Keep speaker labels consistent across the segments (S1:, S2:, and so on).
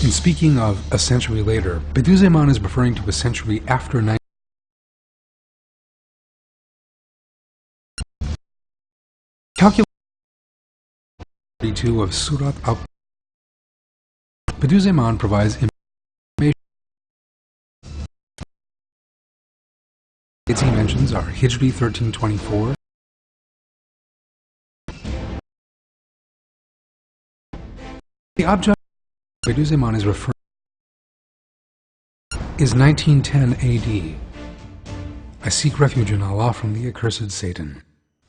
S1: In speaking of a century later, Bediuzzaman is referring to a century after 19. Calculation 32 of Surat al. Bediuzzaman provides information. Dates he mentions are Hijri 1324. The object Bediuzzaman is referring is 1910 AD. I seek refuge in Allah from the accursed Satan.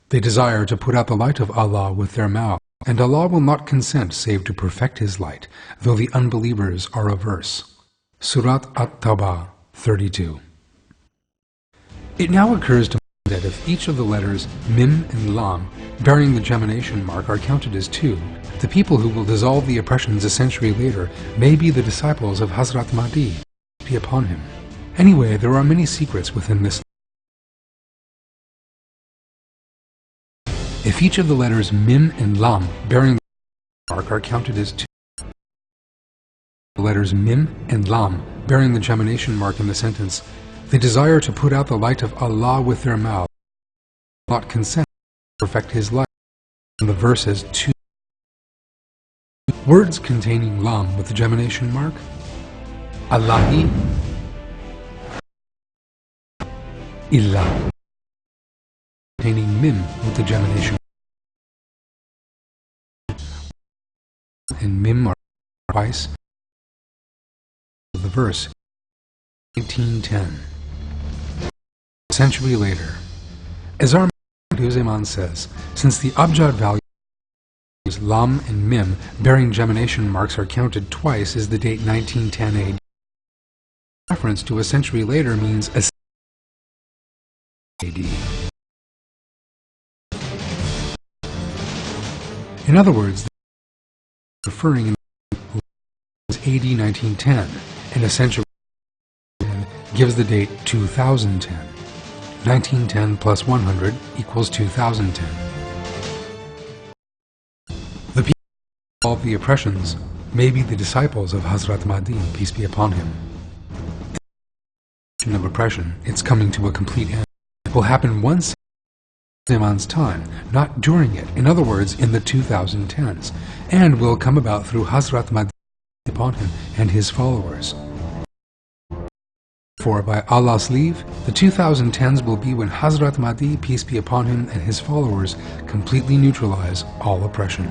S1: They desire to put out the light of Allah with their mouth, and Allah will not consent save to perfect His light, though the unbelievers are averse. Surat At-Tawbah 32. It now occurs to me that if each of the letters Mim and Lam bearing the gemination mark are counted as two, the people who will dissolve the oppressions a century later may be the disciples of Hazrat Mahdi, peace be upon him. Anyway, there are many secrets within this. If each of the letters Mim and Lam bearing the mark are counted as two, the letters Mim and Lam bearing the gemination mark in the sentence, they desire to put out the light of Allah with their mouth, not consent to perfect His light. And the verse has two words containing Lam with the gemination mark, Allahi, Illah, containing Mim with the gemination, and Mim are twice of the verse. 1910. A century later, as our Bediuzzaman says, since the abjad value Lam and Mim bearing gemination marks are counted twice as the date 1910 AD. Reference to a century later means a AD. In other words, referring in AD 1910 and a century gives the date 2010. 1910 plus 100 equals 2010. The people who solve the oppressions may be the disciples of Hazrat Mahdi, peace be upon him. The of oppression, its coming to a complete end, will happen once in Zaman's time, not during it, in other words, in the 2010s, and will come about through Hazrat Mahdi upon him and his followers. For by Allah's leave, the 2010s will be when Hazrat Mahdi, peace be upon him, and his followers completely neutralize all oppression.